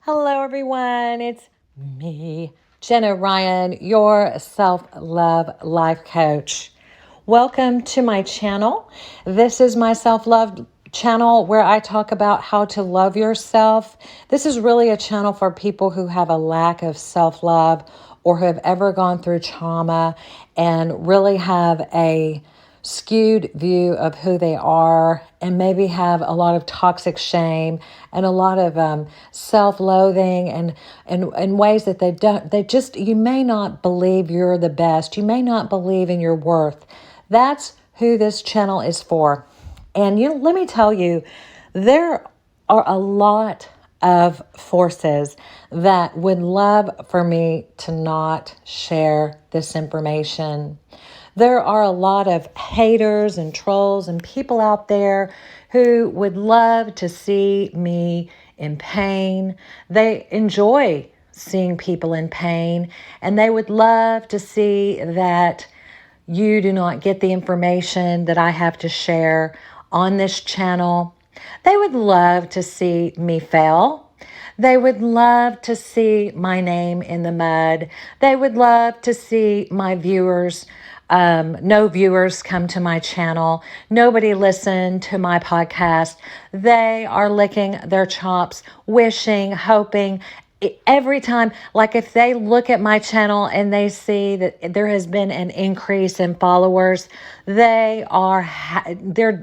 Hello, everyone. It's me, Jenna Ryan, your self-love life coach. Welcome to my channel. This is my self-love channel where I talk about how to love yourself. This is really a channel for people who have a lack of self-love or who have ever gone through trauma and really have a skewed view of who they are and maybe have a lot of toxic shame and a lot of self-loathing and ways that you may not believe you're the best. You may not believe in your worth. That's who this channel is for. And let me tell you, there are a lot of forces that would love for me to not share this information. There are a lot of haters and trolls and people out there who would love to see me in pain. They enjoy seeing people in pain, and they would love to see that you do not get the information that I have to share on this channel. They would love to see me fail. They would love to see my name in the mud. They would love to see my viewers, no viewers come to my channel. Nobody listen to my podcast. They are licking their chops, wishing, hoping, every time, like if they look at my channel and they see that there has been an increase in followers, they're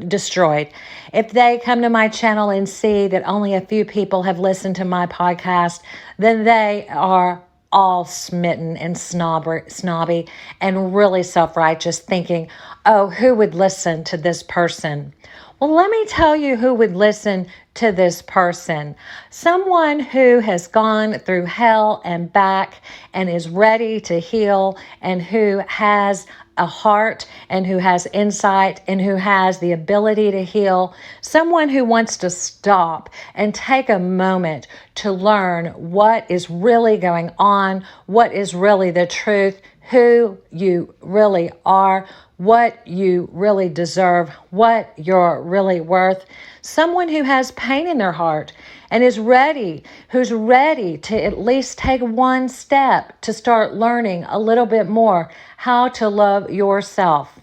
destroyed. If they come to my channel and see that only a few people have listened to my podcast, then they are all smitten and snobby and really self-righteous, thinking, oh, who would listen to this person? Well, let me tell you who would listen to this person. Someone who has gone through hell and back and is ready to heal, and who has a heart and who has insight and who has the ability to heal. Someone who wants to stop and take a moment to learn what is really going on, what is really the truth, who you really are, what you really deserve, what you're really worth. Someone who has pain in their heart and who's ready to at least take one step to start learning a little bit more how to love yourself.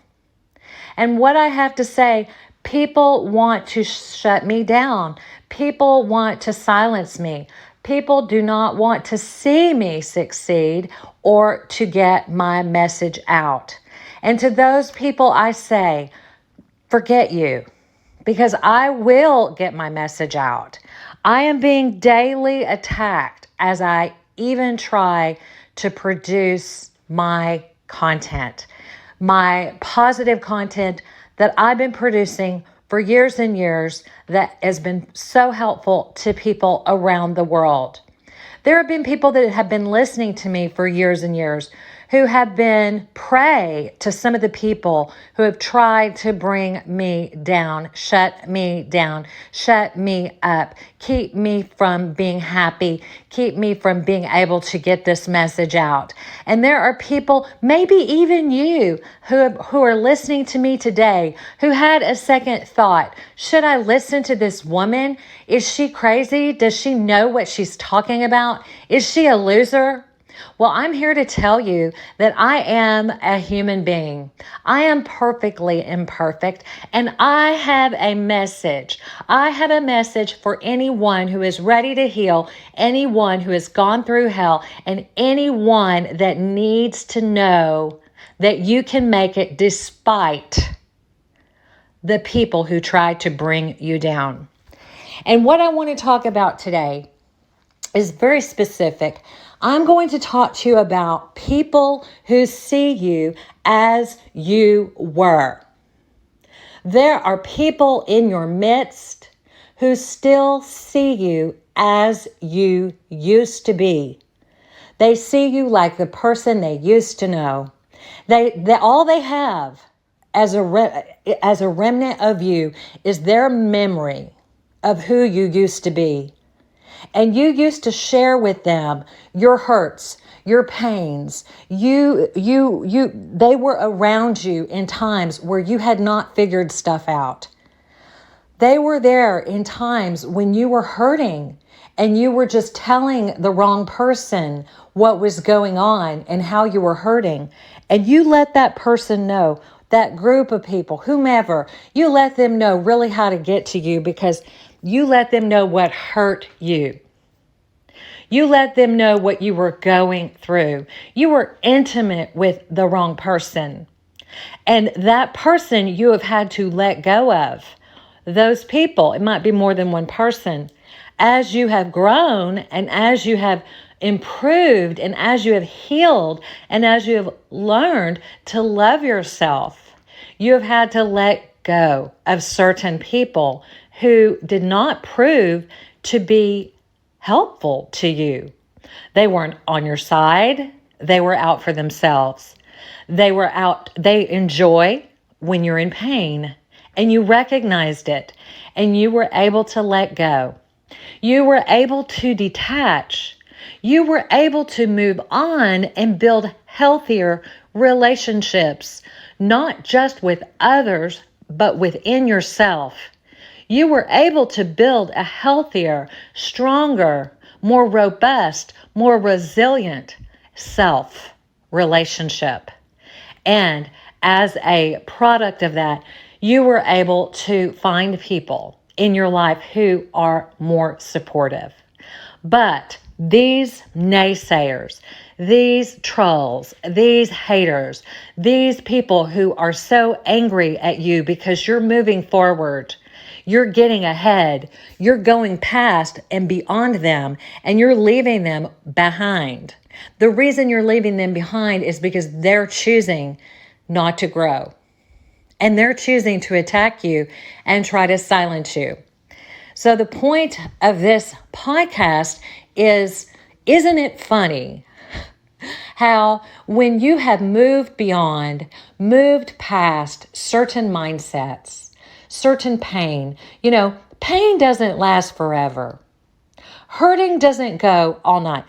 And what I have to say, people want to shut me down. People want to silence me. People do not want to see me succeed or to get my message out. And to those people, I say, forget you, because I will get my message out. I am being daily attacked as I even try to produce my content, my positive content that I've been producing for years and years that has been so helpful to people around the world. There have been people that have been listening to me for years and years who have been prey to some of the people who have tried to bring me down, shut me up, keep me from being happy, keep me from being able to get this message out. And there are people, maybe even you, who are listening to me today, who had a second thought. Should I listen to this woman? Is she crazy? Does she know what she's talking about? Is she a loser? Well, I'm here to tell you that I am a human being. I am perfectly imperfect, and I have a message. I have a message for anyone who is ready to heal, anyone who has gone through hell, and anyone that needs to know that you can make it despite the people who tried to bring you down. And what I want to talk about today is very specific. I'm going to talk to you about people who see you as you were. There are people in your midst who still see you as you used to be. They see you like the person they used to know. All they have as a remnant of you is their memory of who you used to be. And you used to share with them your hurts, your pains. They were around you in times where you had not figured stuff out. They were there in times when you were hurting and you were just telling the wrong person what was going on and how you were hurting, and you let that person know, that group of people, whomever, you let them know really how to get to you because you let them know what hurt you. You let them know what you were going through. You were intimate with the wrong person. And that person you have had to let go of. Those people, it might be more than one person. As you have grown and as you have improved and as you have healed and as you have learned to love yourself, you have had to let go of certain people who did not prove to be helpful to you. They weren't on your side. They were out for themselves. They enjoy when you're in pain, and you recognized it, and you were able to let go. You were able to detach. You were able to move on and build healthier relationships, not just with others, but within yourself. You were able to build a healthier, stronger, more robust, more resilient self relationship. And as a product of that, you were able to find people in your life who are more supportive. But these naysayers, these trolls, these haters, these people who are so angry at you because you're moving forward, you're getting ahead, you're going past and beyond them, and you're leaving them behind. The reason you're leaving them behind is because they're choosing not to grow. And they're choosing to attack you and try to silence you. So the point of this podcast is, isn't it funny how when you have moved beyond, moved past certain mindsets, certain pain, pain doesn't last forever. Hurting doesn't go all night.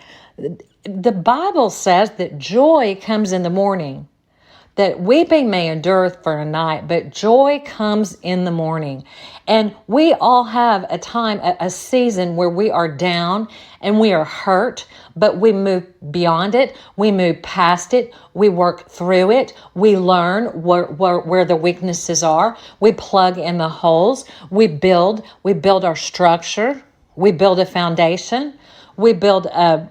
The Bible says that joy comes in the morning, that weeping may endure for a night, but joy comes in the morning. And we all have a time, a season where we are down and we are hurt, but we move beyond it. We move past it. We work through it. We learn where the weaknesses are. We plug in the holes. We build our structure. We build a foundation. We build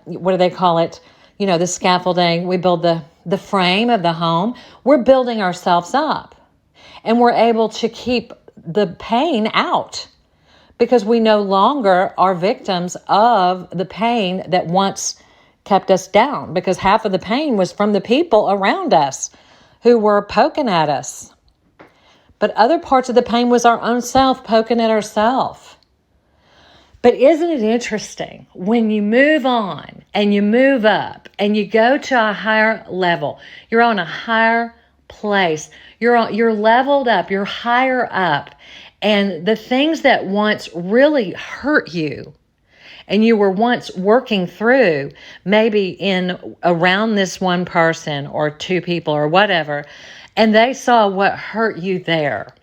what do they call it? The scaffolding. We build the frame of the home. We're building ourselves up, and we're able to keep the pain out because we no longer are victims of the pain that once kept us down, because half of the pain was from the people around us who were poking at us. But other parts of the pain was our own self poking at ourselves. But isn't it interesting when you move on and you move up and you go to a higher level, you're on a higher place, you're leveled up, you're higher up, and the things that once really hurt you and you were once working through, maybe in around this one person or two people or whatever, and they saw what hurt you there.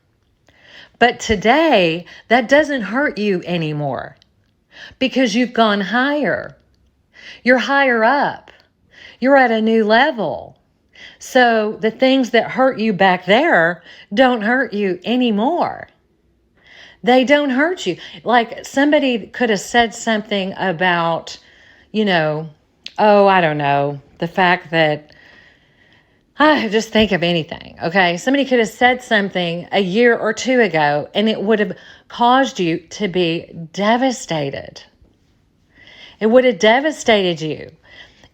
But today, that doesn't hurt you anymore. Because you've gone higher. You're higher up. You're at a new level. So the things that hurt you back there don't hurt you anymore. They don't hurt you. Like somebody could have said something about, I don't know, the fact that, I just think of anything, okay? Somebody could have said something a year or two ago, and it would have caused you to be devastated. It would have devastated you,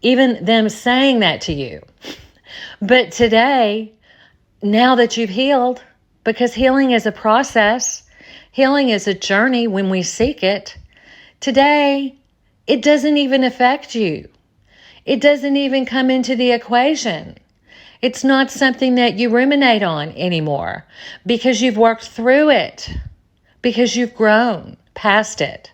even them saying that to you. But today, now that you've healed, because healing is a process, healing is a journey when we seek it, today, it doesn't even affect you. It doesn't even come into the equation. It's not something that you ruminate on anymore because you've worked through it, because you've grown past it.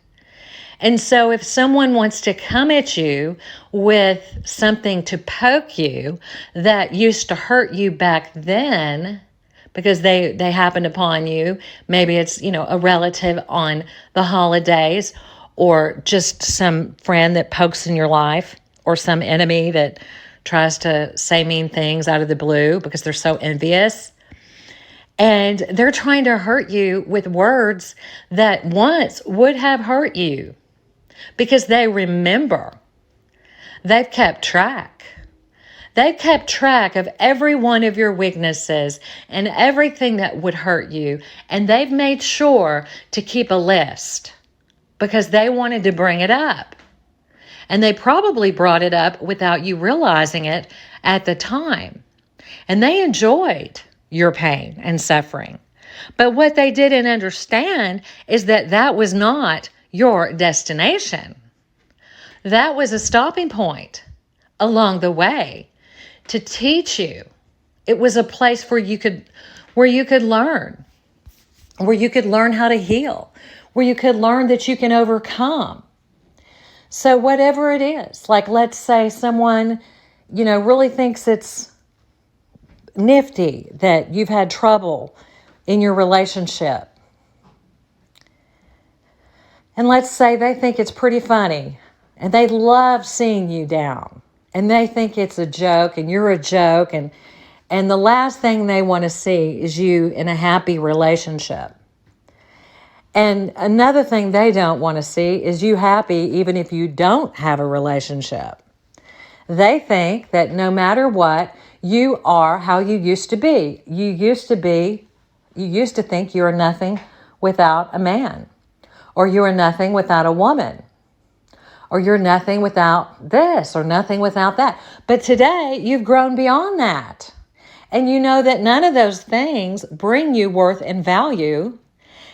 And so if someone wants to come at you with something to poke you that used to hurt you back then, because they happened upon you, maybe it's, a relative on the holidays, or just some friend that pokes in your life, or some enemy that tries to say mean things out of the blue because they're so envious. And they're trying to hurt you with words that once would have hurt you because they remember. They've kept track. They've kept track of every one of your weaknesses and everything that would hurt you. And they've made sure to keep a list because they wanted to bring it up. And they probably brought it up without you realizing it at the time. And they enjoyed your pain and suffering. But what they didn't understand is that that was not your destination. That was a stopping point along the way to teach you. It was a place where you could learn, where you could learn how to heal, where you could learn that you can overcome. So whatever it is, like let's say someone, really thinks it's nifty that you've had trouble in your relationship. And let's say they think it's pretty funny and they love seeing you down and they think it's a joke and you're a joke. And the last thing they want to see is you in a happy relationship. And another thing they don't want to see is you happy even if you don't have a relationship. They think that no matter what, you are how you used to be. You used to think you are nothing without a man, or you are nothing without a woman, or you're nothing without this, or nothing without that. But today, you've grown beyond that. And you know that none of those things bring you worth and value.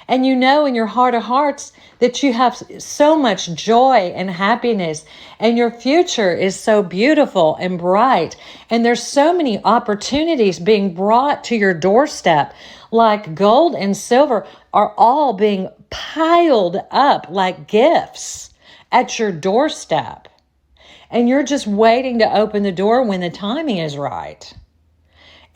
And you know in your heart of hearts that you have so much joy and happiness, and your future is so beautiful and bright. And there's so many opportunities being brought to your doorstep, like gold and silver are all being piled up like gifts at your doorstep. And you're just waiting to open the door when the timing is right.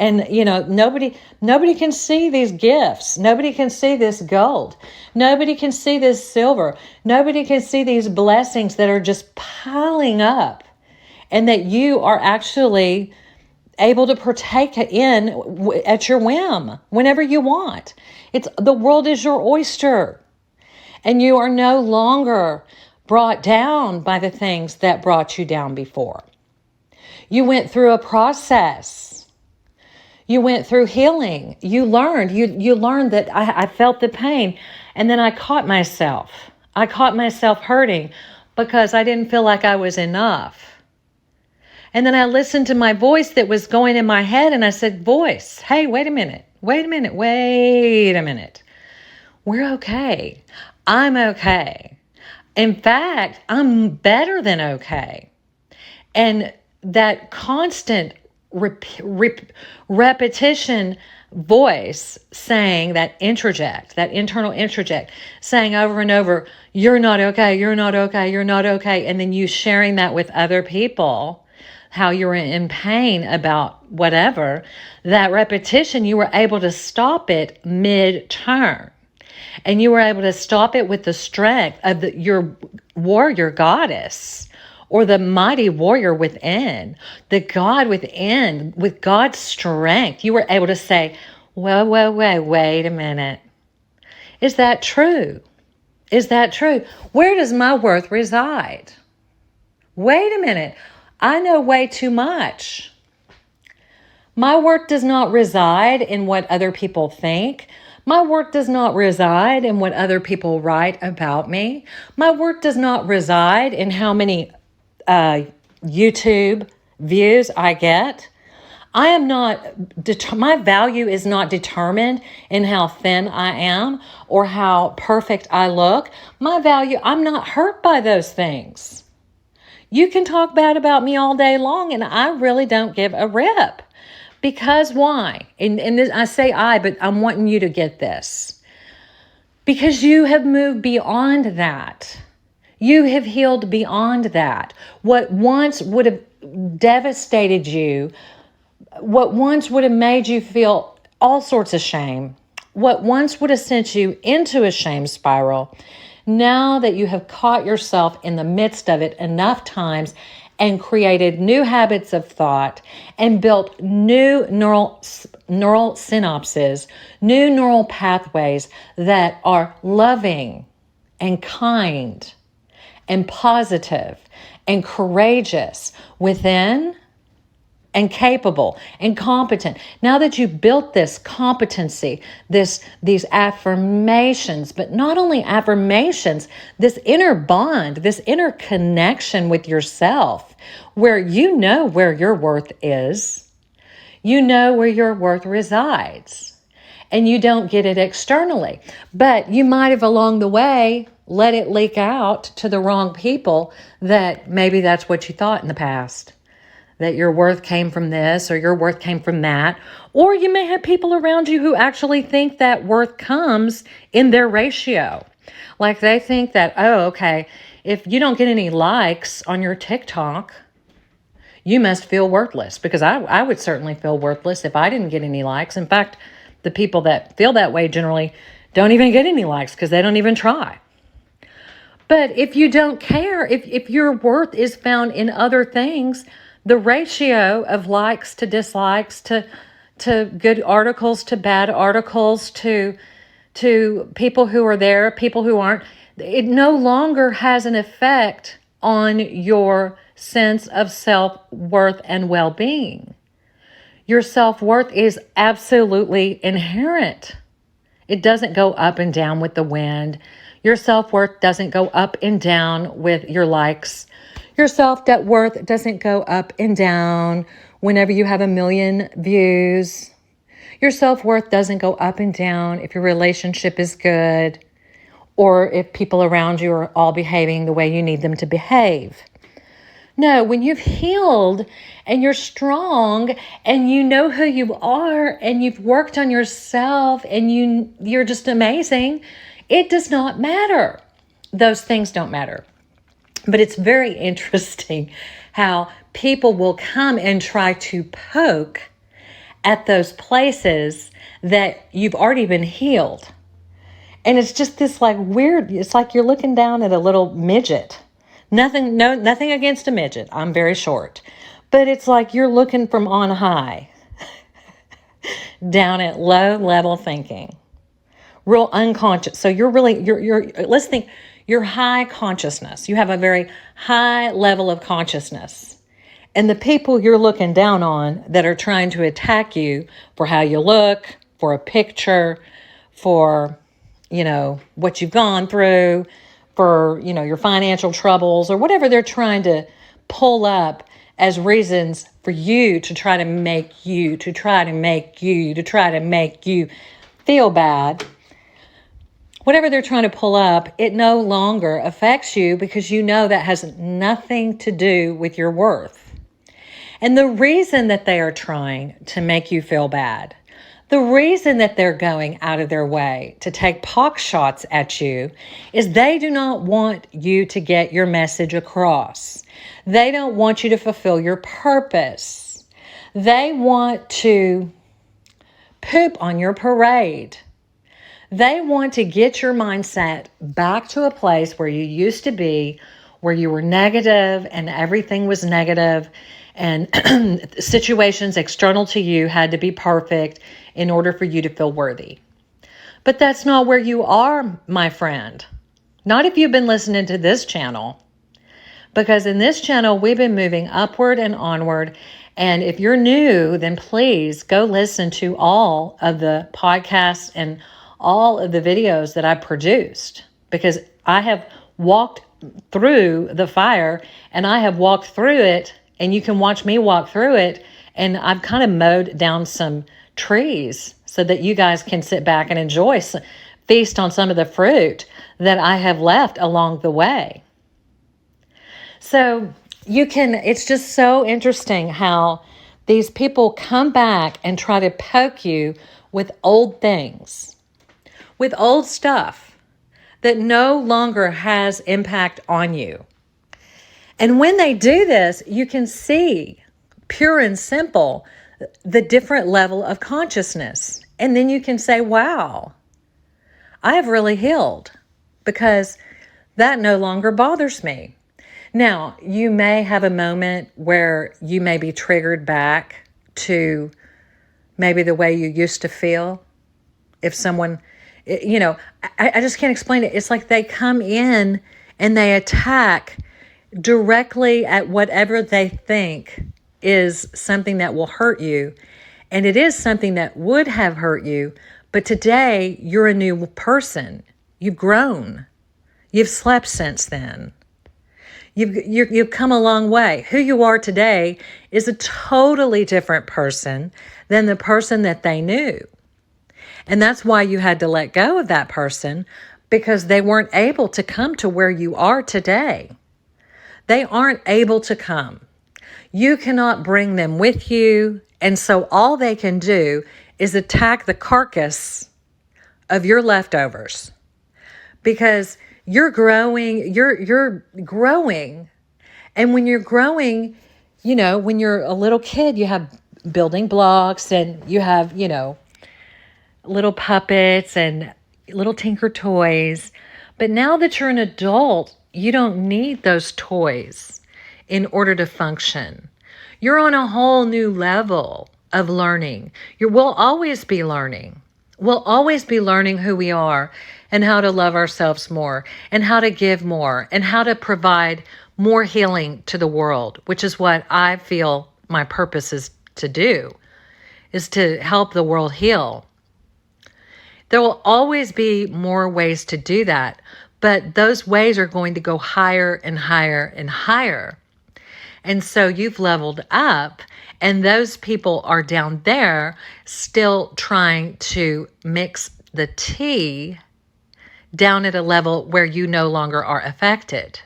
And, nobody can see these gifts. Nobody can see this gold. Nobody can see this silver. Nobody can see these blessings that are just piling up and that you are actually able to partake in at your whim, whenever you want. The world is your oyster, and you are no longer brought down by the things that brought you down before. You went through a process. You went through healing. You learned. You learned that I felt the pain, and then I caught myself. I caught myself hurting because I didn't feel like I was enough. And then I listened to my voice that was going in my head, and I said, voice, hey, wait a minute. We're okay. I'm okay. In fact, I'm better than okay. And that constant repetition voice saying that internal interject, saying over and over, you're not okay, you're not okay, you're not okay. And then you sharing that with other people, how you're in pain about whatever, that repetition, you were able to stop it mid-turn. And you were able to stop it with the strength of your warrior goddess, or the mighty warrior within, the God within, with God's strength. You were able to say, wait a minute. Is that true? Is that true? Where does my worth reside? Wait a minute. I know way too much. My worth does not reside in what other people think. My worth does not reside in what other people write about me. My worth does not reside in how many YouTube views I get. I am not, my value is not determined in how thin I am or how perfect I look. My value, I'm not hurt by those things. You can talk bad about me all day long, and I really don't give a rip. Because why? And this, I say I, but I'm wanting you to get this. Because you have moved beyond that. You have healed beyond that. What once would have devastated you, what once would have made you feel all sorts of shame, what once would have sent you into a shame spiral, Now that you have caught yourself in the midst of it enough times and created new habits of thought and built new neural synapses, new neural pathways that are loving and kind and positive and courageous within and capable and competent. Now that you've built this competency, these affirmations, but not only affirmations, this inner bond, this inner connection with yourself, where you know where your worth is, you know where your worth resides, and you don't get it externally. But you might have along the way let it leak out to the wrong people that maybe that's what you thought in the past, that your worth came from this or your worth came from that. Or you may have people around you who actually think that worth comes in their ratio. Like they think that, oh, okay, if you don't get any likes on your TikTok, you must feel worthless. Because I would certainly feel worthless if I didn't get any likes. In fact, the people that feel that way generally don't even get any likes because they don't even try. But if you don't care, if your worth is found in other things, the ratio of likes to dislikes to good articles to bad articles to people who are there, people who aren't, it no longer has an effect on your sense of self-worth and well-being. Your self-worth is absolutely inherent. It doesn't go up and down with the wind. Your self-worth doesn't go up and down with your likes. Your self-worth doesn't go up and down whenever you have 1 million views. Your self-worth doesn't go up and down if your relationship is good or if people around you are all behaving the way you need them to behave. No, when you've healed and you're strong and you know who you are and you've worked on yourself and you're just amazing, it does not matter. Those things don't matter. But it's very interesting how people will come and try to poke at those places that you've already been healed. And it's just this like weird, it's like you're looking down at a little midget. Nothing against a midget. I'm very short. But it's like you're looking from on high down at low level thinking. Real unconscious. So you're let's think, your high consciousness. You have a very high level of consciousness. And the people you're looking down on that are trying to attack you for how you look, for a picture, for, what you've gone through, for, your financial troubles or whatever they're trying to pull up as reasons for you to try to make you feel bad. Whatever they're trying to pull up, it no longer affects you because you know that has nothing to do with your worth. And the reason that they are trying to make you feel bad, the reason that they're going out of their way to take pox shots at you is they do not want you to get your message across. They don't want you to fulfill your purpose. They want to poop on your parade. They want to get your mindset back to a place where you used to be, where you were negative and everything was negative and situations external to you had to be perfect in order for you to feel worthy. But that's not where you are, my friend. Not if you've been listening to this channel. Because in this channel, we've been moving upward and onward. And if you're new, then please go listen to all of the podcasts and all of the videos that I produced. Because I have walked through the fire and I have walked through it, and you can watch me walk through it. And I've kind of mowed down some trees so that you guys can sit back and enjoy, feast on some of the fruit that I have left along the way. So it's just so interesting how these people come back and try to poke you with old things, with old stuff that no longer has impact on you. And when they do this, you can see, pure and simple, the different level of consciousness. And then you can say, wow, I have really healed, because That no longer bothers me. Now, you may have a moment where you may be triggered back to maybe the way you used to feel. If someone, I just can't explain it. It's like they come in and they attack directly at whatever they think is something that will hurt you. And it is something that would have hurt you. But today, you're a new person. You've grown. You've slept since then. You've come a long way. Who you are today is a totally different person than the person that they knew. And that's why you had to let go of that person, because they weren't able to come to where you are today. They aren't able to come. You cannot bring them with you. And so all they can do is attack the carcass of your leftovers, because you're growing, you're growing. And when you're growing, when you're a little kid, you have building blocks and you have, little puppets and little tinker toys. But now that you're an adult, you don't need those toys in order to function. You're on a whole new level of learning. We'll always be learning. We'll always be learning who we are and how to love ourselves more and how to give more and how to provide more healing to the world, which is what I feel my purpose is to do, is to help the world heal. There will always be more ways to do that, but those ways are going to go higher and higher and higher. And so you've leveled up, and those people are down there still trying to mix the tea down at a level where you no longer are affected.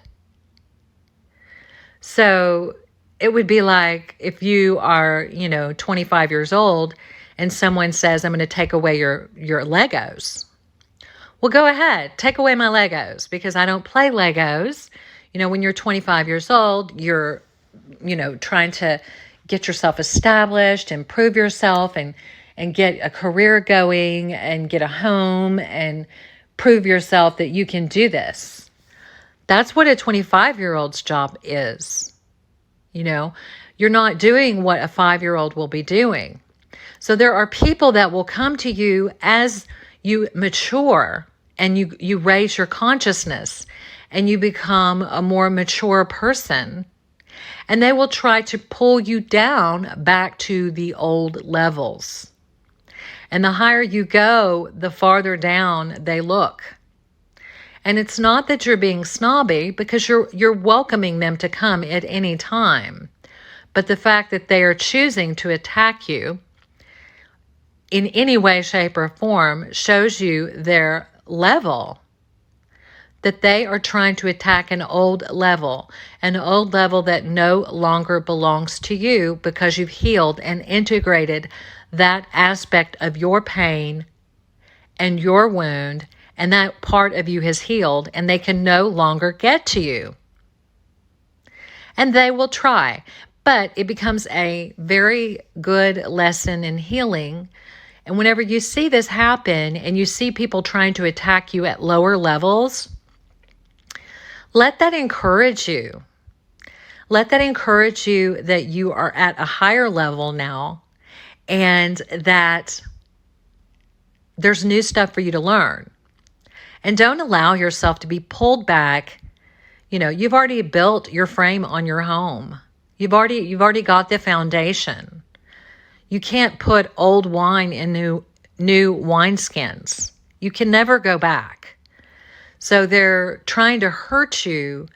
So it would be like if you are, 25 years old and someone says, I'm going to take away your Legos. Well, go ahead, take away my Legos, because I don't play Legos. When you're 25 years old, you're, trying to get yourself established, improve yourself, and get a career going and get a home and prove yourself that you can do this. That's what a 25-year-old's job is. You're not doing what a 5-year-old will be doing. So there are people that will come to you as you mature and you raise your consciousness and you become a more mature person. And they will try to pull you down back to the old levels. And the higher you go, the farther down they look. And it's not that you're being snobby, because you're welcoming them to come at any time. But the fact that they are choosing to attack you in any way, shape, or form shows you their level. That they are trying to attack an old level that no longer belongs to you, because you've healed and integrated that aspect of your pain and your wound, and that part of you has healed, and they can no longer get to you. And they will try, but it becomes a very good lesson in healing. And whenever you see this happen and you see people trying to attack you at lower levels, let that encourage you. Let that encourage you that you are at a higher level now, and that there's new stuff for you to learn. And don't allow yourself to be pulled back. You've already built your frame on your home. You've already got the foundation. You can't put old wine in new wineskins. You can never go back. So they're trying to hurt you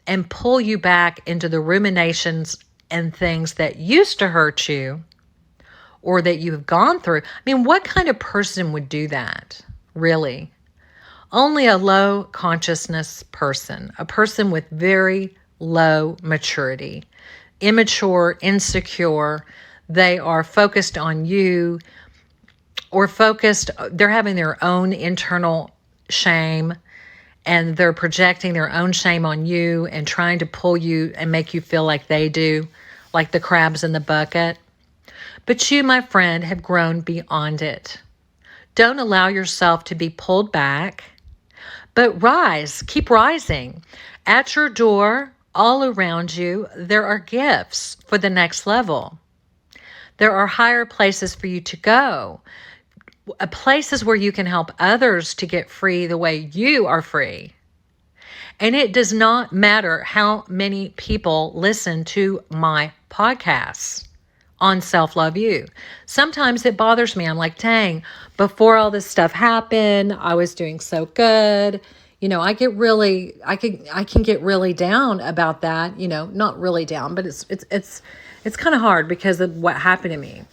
and pull you back into the ruminations and things that used to hurt you or that you have gone through. What kind of person would do that, really? Only a low consciousness person, a person with very low maturity, immature, insecure. They are focused on you, or they're having their own internal shame, and they're projecting their own shame on you and trying to pull you and make you feel like they do, like the crabs in the bucket. But you, my friend, have grown beyond it. Don't allow yourself to be pulled back But rise, keep rising. At your door, all around you, there are gifts for the next level. There are higher places for you to go, places where you can help others to get free the way you are free. And it does not matter how many people listen to my podcasts on Self Love You. Sometimes it bothers me. I'm like, dang, before all this stuff happened, I was doing so good. I can get really down about that, not really down, but it's kind of hard because of what happened to me.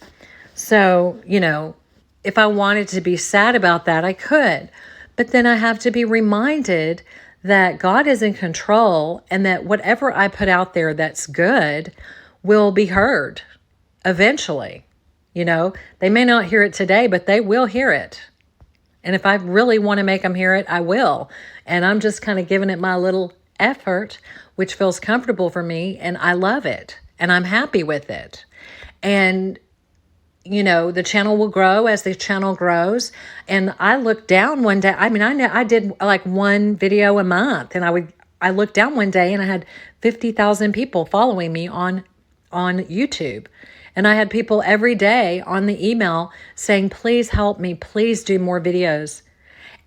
So, if I wanted to be sad about that, I could. But then I have to be reminded that God is in control and that whatever I put out there that's good will be heard eventually. They may not hear it today, but they will hear it. And if I really want to make them hear it, I will. And I'm just kind of giving it my little effort, which feels comfortable for me. And I love it. And I'm happy with it. And the channel will grow as the channel grows. And I looked down one day. I did like one video a month, and I looked down one day and I had 50,000 people following me on YouTube. And I had people every day on the email saying, please help me, please do more videos.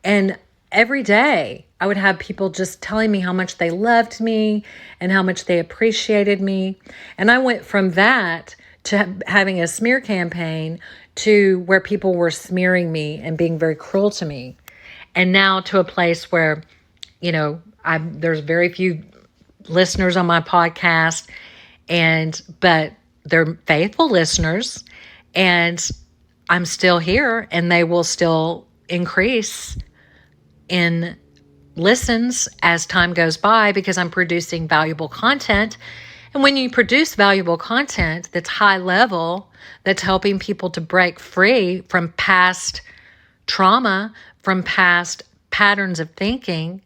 And every day I would have people just telling me how much they loved me and how much they appreciated me. And I went from that to having a smear campaign to where people were smearing me and being very cruel to me. And now to a place where, there's very few listeners on my podcast, but they're faithful listeners, and I'm still here, and they will still increase in listens as time goes by because I'm producing valuable content. And when you produce valuable content that's high level, that's helping people to break free from past trauma, from past patterns of thinking,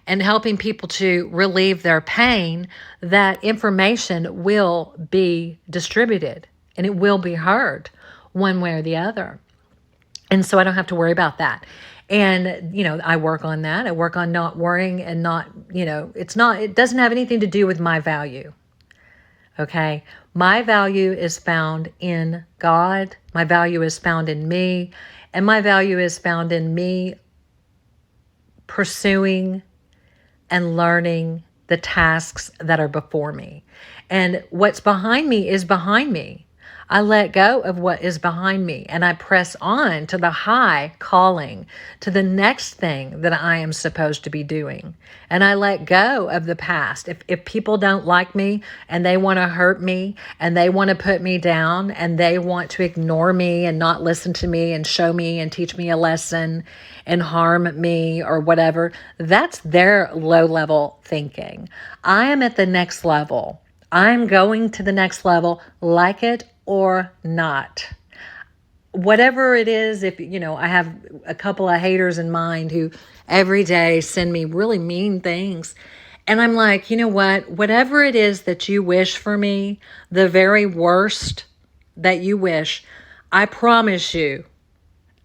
and helping people to relieve their pain, that information will be distributed and it will be heard one way or the other. And so I don't have to worry about that. And, I work on that. I work on not worrying and not, it doesn't have anything to do with my value. Okay. My value is found in God. My value is found in me. And my value is found in me pursuing and learning the tasks that are before me. And what's behind me is behind me. I let go of what is behind me and I press on to the high calling, to the next thing that I am supposed to be doing. And I let go of the past. If people don't like me and they want to hurt me and they want to put me down and they want to ignore me and not listen to me and show me and teach me a lesson and harm me or whatever, that's their low-level thinking. I am at the next level. I'm going to the next level, like it or not. Whatever it is, I have a couple of haters in mind who every day send me really mean things. And I'm like, you know what? Whatever it is that you wish for me, the very worst that you wish, I promise you,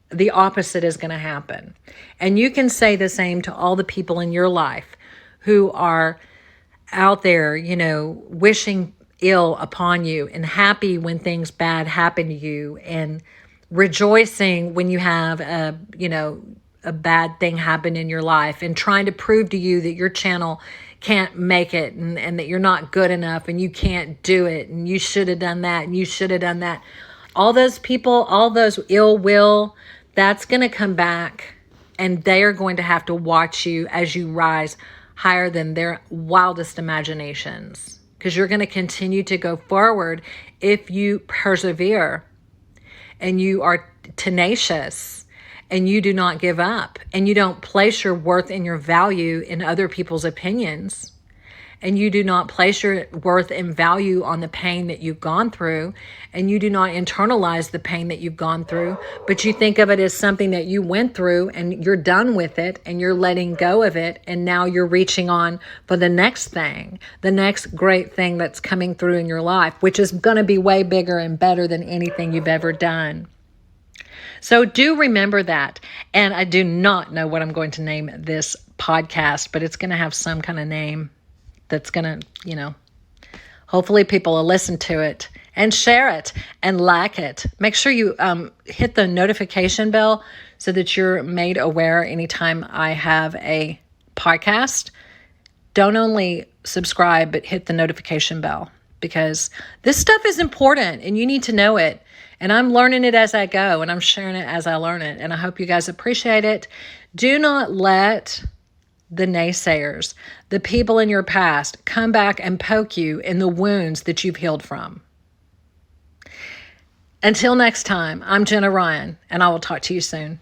the opposite is going to happen. And you can say the same to all the people in your life who are out there, wishing ill upon you and happy when things bad happen to you and rejoicing when you have a bad thing happen in your life and trying to prove to you that your channel can't make it and that you're not good enough and you can't do it and you should have done that and you should have done that. All those people, all those ill will, that's going to come back and they are going to have to watch you as you rise higher than their wildest imaginations. Because you're going to continue to go forward if you persevere and you are tenacious and you do not give up and you don't place your worth and your value in other people's opinions and you do not place your worth and value on the pain that you've gone through and you do not internalize the pain that you've gone through, but you think of it as something that you went through and you're done with it and you're letting go of it and now you're reaching on for the next thing, the next great thing that's coming through in your life, which is going to be way bigger and better than anything you've ever done. So do remember that. And I do not know what I'm going to name this podcast, but it's going to have some kind of name that's going to, hopefully people will listen to it and share it and like it. Make sure you hit the notification bell so that you're made aware anytime I have a podcast. Don't only subscribe, but hit the notification bell, because this stuff is important and you need to know it. And I'm learning it as I go, and I'm sharing it as I learn it. And I hope you guys appreciate it. Do not let the naysayers, the people in your past, come back and poke you in the wounds that you've healed from. Until next time, I'm Jenna Ryan, and I will talk to you soon.